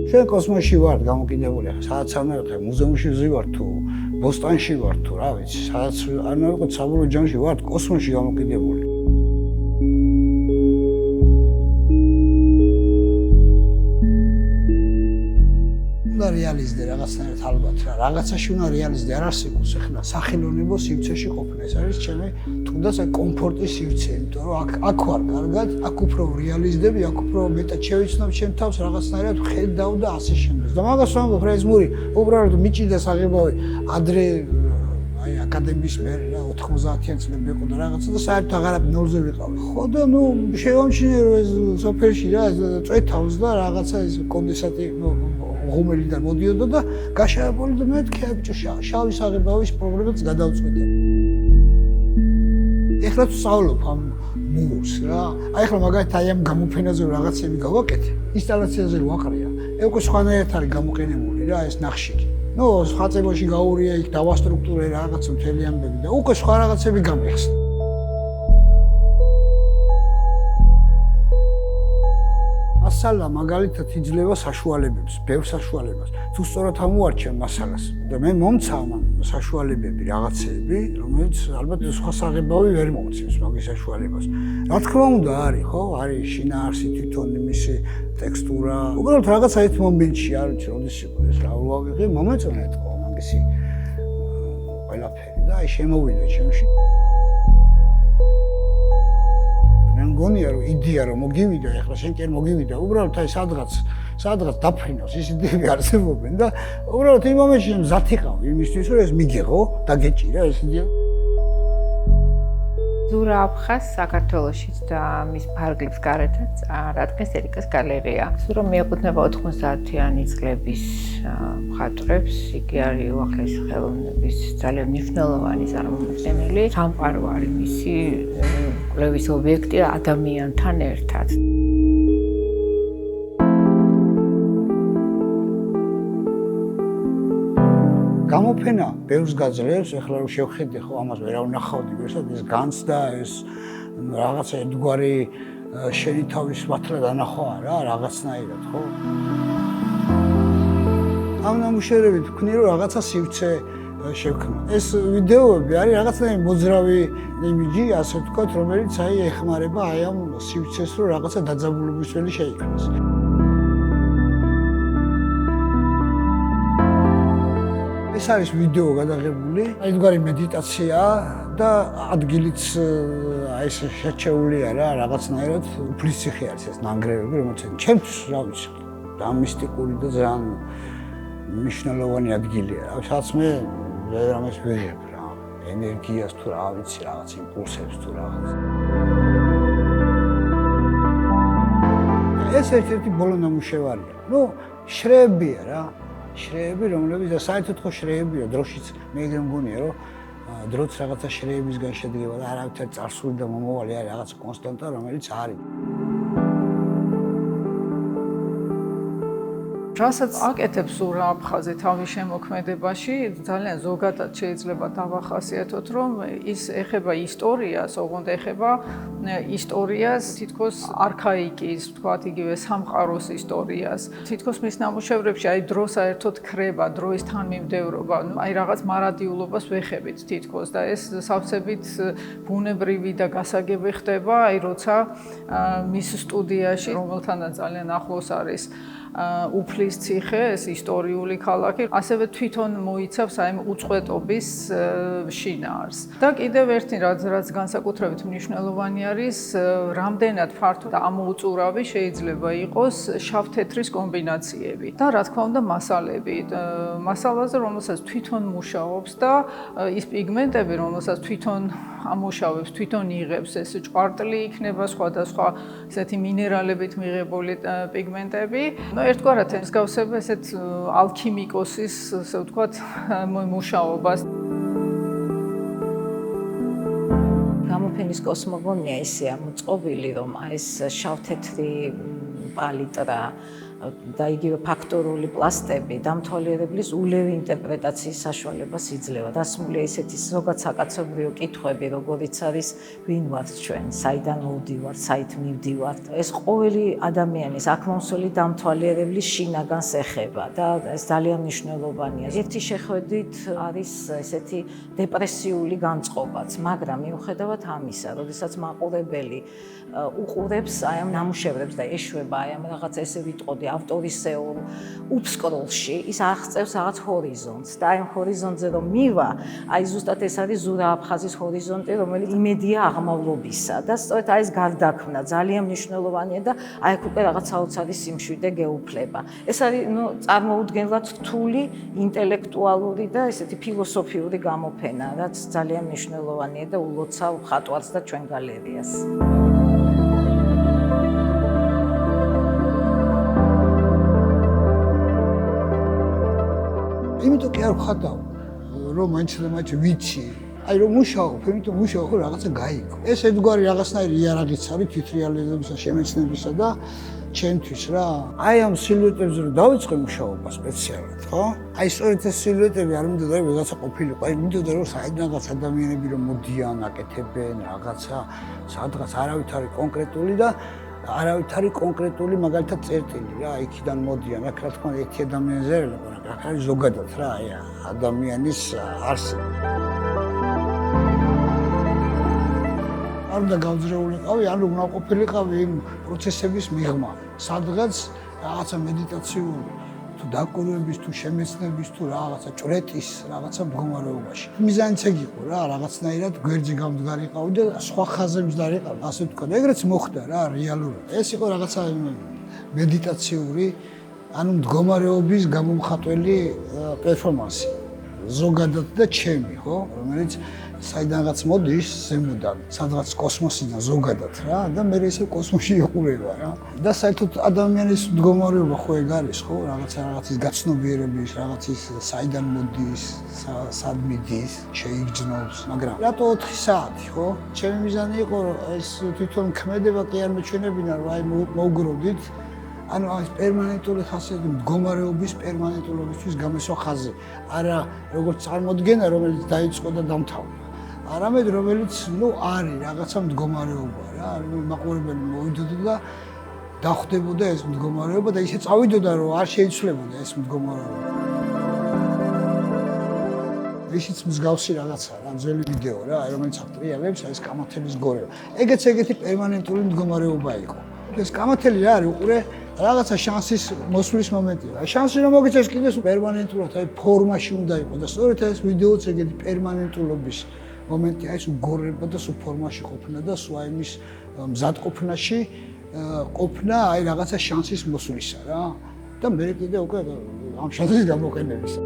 Ჩვენ კოსმოსში ვართ გამოკიდებული, სადაც არ ნახე, მუზეუმში ვზივართ თუ ბოსტანში ვართ თუ რა ვიცი, სადაც არ ნახე, საბოლოო ჯამში ვართ კოსმოსში გამოკიდებული. უნდა რეალიზდე რაღაცნაირად ალბათ რა, რაღაცაში უნდა რეალიზდე, არ არსებობს ახლა სახელოვნებო სივრცეში ყოფნა, ეს არის ჩემი თუნდაც კომფორტის სივრცე, იმიტომ რომ აქ ვარ კარგად, აქ უფრო რეალიზდები, აქ უფრო მეტად შევიცნობ ჩემ თავს რაღაცნაირად ხედავ და ასე შემდეგ. და მაგას ვამბობ რა, ეს მური უბრალოდ მიჭიდა საღებავი ადრე აი აკადემიის მერე რა 90-იან წლებში იყო და რაღაცა და საერთოდ აღარაფერ ნოლზე ვიყავი. ხო და ნუ შევამჩნიე რომ ეს სოფელში რა წვეთავს და რაღაცა ეს კონდენსატი ღუმელიდან მოდიოდა და გაშაებული და მე თქვი ბიჭო შავი საღებავის პრობლემაც გადავწყვიტე. ეხლა თუ სწავლობ ამ მურს რა, აი ახლა მაგალითად აი ამ გამოფენაზე რაღაცები გავაკეთე, ინსტალაციაზე ვაყრია. უკვე სხვანაირად არის გამოყენებული რა ეს ნახშირი. ნუ ხაწებაში გაურია იქ დავასტრუქტურე რაღაცა მთელი ამბები და უკვე სხვა რაღაცები გამიხსნა. მასალა მაგალითად იძლევა საშუალებებს, ბევრ საშუალებას. თუ სწორად ამოარჩენ მასალას და მე მომცა ამ საშუალებები, რაღაცეები, რომელიც ალბათ სხვა საღებავი ვერ მომცემს მაგის საშუალებას. რა თქმა უნდა არის, ხო? არის შინაარსი თვითონ იმისი ტექსტურა. უბრალოდ რაღაცა ერთ მომენტში არ ვიცი, როდის იყო ეს რა ვავიღე, მომეწონეთყო მაგისი ყველაფერი და აი შემოვიდა ჩემში. მე მგონია რომ იდეა რომ მოგივიდა, ეხლა შენ კი არ მოგივიდა, უბრალოდ აი სადღაც დაფრინავს ის იდეები არსებობენ და უბრალოდ იმ მომენტში მზად იყავ იმისთვის რომ ეს მიგეღო და გეჭირა ეს იდეა. Zura Apkhazi საქართველოშიც და მის ფარგლებს გარეთაც რადგან ერიკას გალერეა. Zura მიეკუთვნება 90-იანი წლების მხატვრებს, იგი არის უახლესი ხელოვნების ძალიან მნიშვნელოვანი წარმომადგენელი. სამყარო არის მისი კვლევის ობიექტი ადამიანთან ერთად. გამოფენა ბევრს გაძლევს, ეხლა რომ შევხედე ხო ამას ვერავ ნახავდი, ვერსად ეს განცდა, ეს რაღაცა ერთგვარი შენი თავის მართლა დანახვა რა, რაღაცნაირად, ხო? ამ ნამუშევრებით ვქნი რომ რაღაცა სივრცე შევქმნა. ეს ვიდეოები არის რაღაცნაირი მოძრავი იმიჯი, ასე ვთქვათ, რომელიც აი ეხმარება აი ამ სივრცეს რომ რაღაცა დაძაბულობისველი შეიქმნას. ეს არის ვიდეო გადაღებული, აიდგარი მედიტაცია და ადგილიც აი ეს შეჩეულია რა, რაღაცნაირად Uplistsikhe არის ეს ნანგრევები, რომელიც ჩემთვის რა ვიცი, და მისტიკური და ძალიან მნიშვნელოვანი ადგილია. სადაც მე რამეს ვიღებ რა, ენერგიას თუ რა ვიცი, რაღაც იმპულსებს თუ რაღაც. ეს ერთ-ერთი ბოლო ნამუშევარია. ნუ შრეებია რა. შრეები, რომლებიც და საერთოდ ხო შრეებია, დროშიც მე ეგრე მგონია, რომ დროც რაღაცა შრეებისგან შედგება და არავითარი წარსული და მომავალი არის რაღაც კონსტანტა, რომელიც არის. რასაც აკეთებს Zura Apkhazi თავის შემოქმედებაში, ძალიან ზოგადად შეიძლება დავახასიათოთ, რომ ის ეხება ისტორიას, ოღონდ ეხება ისტორიას, თითქოს არქაიკის, ვთქვათ, იგივე სამყაროს ისტორიას. თითქოს მის ნამუშევრებში აი დრო საერთოდ ქრება, დროის თანმიმდევრობა, აი რაღაც მარადიულობას ვეხებით თითქოს და ეს სავსებით ბუნებრივი და გასაგები ხდება, აი როცა მის სტუდიაში, რომელთანაც ძალიან ახლოს არის Uplistsikhe, ეს ისტორიული ქალაქი, ასევე თვითონ მოიცავს აი უწყვეტობის შინაარს. და კიდევ ერთი რაც განსაკუთრებით მნიშვნელოვანი არის, რამდენად ფართო და ამოუწურავი შეიძლება იყოს შავ-თეთრის კომბინაციები და რა თქმა უნდა მასალები. მასალაზე, რომელსაც თვითონ მუშაობს და ის პიგმენტები, რომელსაც თვითონ ამუშავებს, თვითონ იღებს, ეს ჭვარტლი იქნება სხვადასხვა ესეთი მინერალებით მიღებული პიგმენტები. ერთგვარად მსგავსება ესეთ ალქიმიკოსის, ასე ვთქვათ, მუშაობას. გამოფენის კოსმოგონია ისეა მოწყობილი, რომ ეს შავ-თეთრი პალიტრა და იგივე ფაქტორული პლასტები დამთვალიერებლის ულევი ინტერპრეტაციის საშუალებას იძლევა. დასმულია ისეთი ზოგად საკაცობრიო კითხვები, როგორიც არის ვინ ვართ ჩვენ, საიდან მოვდივართ, საით მივდივართ. ეს ყოველი ადამიანის აქ მომსვლელი დამთვალიერებლის შინაგანს ეხება და ეს ძალიან მნიშვნელოვანია. ერთი შეხედვით არის ესეთი დეპრესიული განწყობაც, მაგრამ მიუხედავად ამისა, როდესაც მაყურებელი უყურებს აი ამ ნამუშევრებს და ეშვება აი ამ რაღაც ესე ვიტყოდი ავტორისეულ უფსკროლში, ის აღწევს რაღაც ჰორიზონტს და აი ამ ჰორიზონტზე რომ მივა, აი ზუსტად ეს არის ზურა აფხაზის ჰორიზონტი, რომელიც იმედია აღმავლობისა და სწორედ აი ეს გარდაქმნა ძალიან მნიშვნელოვანია და აი აქ უკვე რაღაც საოცარი სიმშვიდე გეუფლება. ეს არის წარმოუდგენლად რთული ინტელექტუალური და ესეთი ფილოსოფიური გამოფენა, რაც ძალიან მნიშვნელოვანია და ულოცავ მხატვარს და ჩვენ გალერეას. იმიტომ კი არ ვხატავ, რომ მაინც და მაინც ვიცი. აი რომ მუშაობ, იმიტომ მუშაობ, რომ რაღაცა გაიგო. ეს ერთგვარი რაღაცნაირი იარაღიც არის თვითრეალიზებისა, შემეცნებისა და ჩემთვის რა. აი ამ სილუეტებზე რომ დავიწყე მუშაობა სპეციალურად, ხო? აი სწორედ ეს სილუეტები არ მინდოდა რომ რაღაცა ყოფილიყო. აი მინდოდა რომ საერთოდ ადამიანები რომ მოდიან, აკეთებენ რაღაცა, სადღაც არავით არის კონკრეტული და არავით არის კონკრეტული მაგალითად წერტილი რა, იქიდან მოდიან. აქ რა თქმა უნდა ერთი ადამიანზე არ ელაპარაკ, აქ არის ზოგადად რა, აი ადამიანის არსი. არ უნდა გავძრეულიყავი, ანუ უნდა ყოფილიყავი იმ პროცესების მიღმა. სადღაც რაღაცა მედიტაციურ თუ დაკვირვების თუ შემეცნების თუ რაღაცა ჭრეტის რაღაცა მდგომარეობაში. მიზანიც ეგ იყო რა, რაღაცნაირად გვერდზე გამდგარიყავი და სხვა ხაზზე მჯდარიყავი, ასე ვთქვათ. ეგრეც მოხდა რა, რეალურად. ეს იყო რაღაცა მედიტაციური, ანუ მდგომარეობის გამომხატველი პერფორმანსი. ზოგადად და ჩემი, ხო, რომელიც საიდანღაც მოდის ზემოდან, სადღაც კოსმოსიდან ზოგადად რა და მე ესე კოსმოსში იყურება რა. და საერთოდ ადამიანის მდგომარეობა ხო ეგ არის, ხო, რაღაცის გაცნობიერების, რაღაცის საიდან მოდის, სად მიდის, შეიგრძნობს, მაგრამ რატო 4 საათი, ხო? ჩემი მიზანი იყო ეს თვითონ ქმედება კი არ მეჩვენებინა, რომ აი მოვგროვდით ანუ ეს პერმანენტული ხასიათი მდგომარეობის პერმანენტულობისთვის გამოსვა ხაზი. არა როგორც წარმოდგენა, რომელიც დაიწყო და დამთავრდა. არამედ რომელიც, არის რაღაცა მდგომარეობა რა, მაყურებელი მოვიდოდა და დახვდებოდა ეს მდგომარეობა და ისე წავიდოდა, რომ არ შეიცვლებოდა ეს მდგომარეობა. ისიც მსგავსი რაღაცა რა, ძველი ვიდეო რა, რომელიც აღტრიალებს ეს კამათების გორევა. ეგეც ეგეთი პერმანენტული მდგომარეობა იყო. ეს კამათელი რა არის, უყურე რაღაცა შანსის მოსვლის მომენტია. შანსი რომ მოგიწევს კიდეს პერმანენტულად, აი ფორმაში უნდა იყოს და სწორედ ეს ვიდეოც ეგეთი პერმანენტულობის მომენტია, ეს უგორება და სულ ფორმაში ყოფნა და სულ აი მის მზადყოფნაში ყოფნა აი რაღაცა შანსის მოსვლისა რა. და მე კიდე უკვე ამ შანსის გამოყენებისა.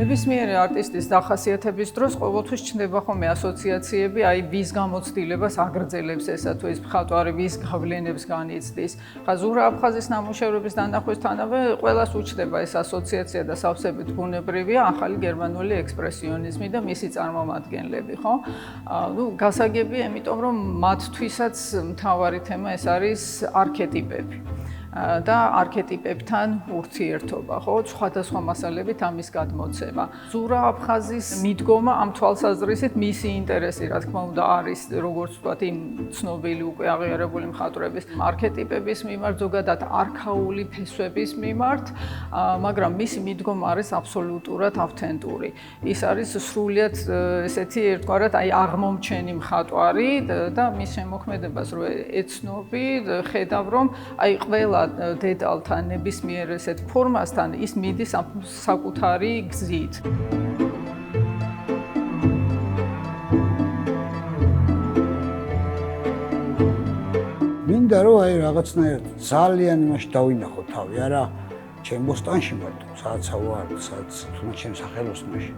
ნებისმიერი არტისტის დახასიათების დროს ყოველთვის ჩნდება ხოლმე ასოციაციები, აი ვის გამოცდილებას აგრძელებს ესა თუ ის მხატვარი ვის გავლენებს განიცდის. ხა ზურა აფხაზის ნამუშევრების დანახვისთანავე ყველას უჩნდება ეს ასოციაცია და სავსებით ბუნებრივია ახალი გერმანული ექსპრესიონიზმი და მისი წარმომადგენლები, ხო? გასაგებია, იმიტომ რომ მათთვისაც მთავარი თემა ეს არის არქეტიპები. და არქეტიპებთან ურთიერთობა, ხო, სხვადასხვა მასალებით ამის გადმოცემა. ზურა აფხაზის მიდგომა ამ თვალსაზრისით მისი ინტერესი, რა თქმა უნდა, არის როგორც ვთქვათ, იმ ცნობილი უკვე აღიარებული მხატვრების არქეტიპების მიმართ, ზოგადად არქაული ფესვების მიმართ, მაგრამ მისი მიდგომა არის აბსოლუტურად ავთენტური. ის არის სრულიად ესეთი ერთგვარად აი აღმომჩენი მხატვარი და მის შემოქმედებას რო ეცნობი, ხედავ რომ აი ყველა დეტალთან ნებისმიერ ესეთ ფორმასთან ის მიდის საკუთარი გზით. მინდა რომ აი რაღაცნაირად ძალიან იმაში დავინახო თავი, არა ჩემ ბოსტანში მარტო, საათსა ვარ, სადაც თუნდაც ჩემ სახელოსნოში.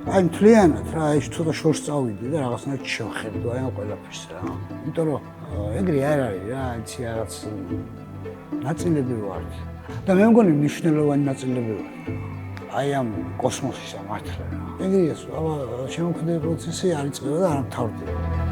აი მთლიანად რა, აი ცოტა შორს წავიდე და რაღაცნაირად შევხედო აი ამ ყველაფერს რა. იმიტომ რომ ეგრე არ არის რა, იცი რაღაც ნაწილები ვართ და მე მგონი მნიშვნელოვანი ნაწილები ვართ. აი ამ კოსმოსისა მართლა რა. ეგრეა, შემოქმედება პროცესი არ იწყება და არ მთავრდება.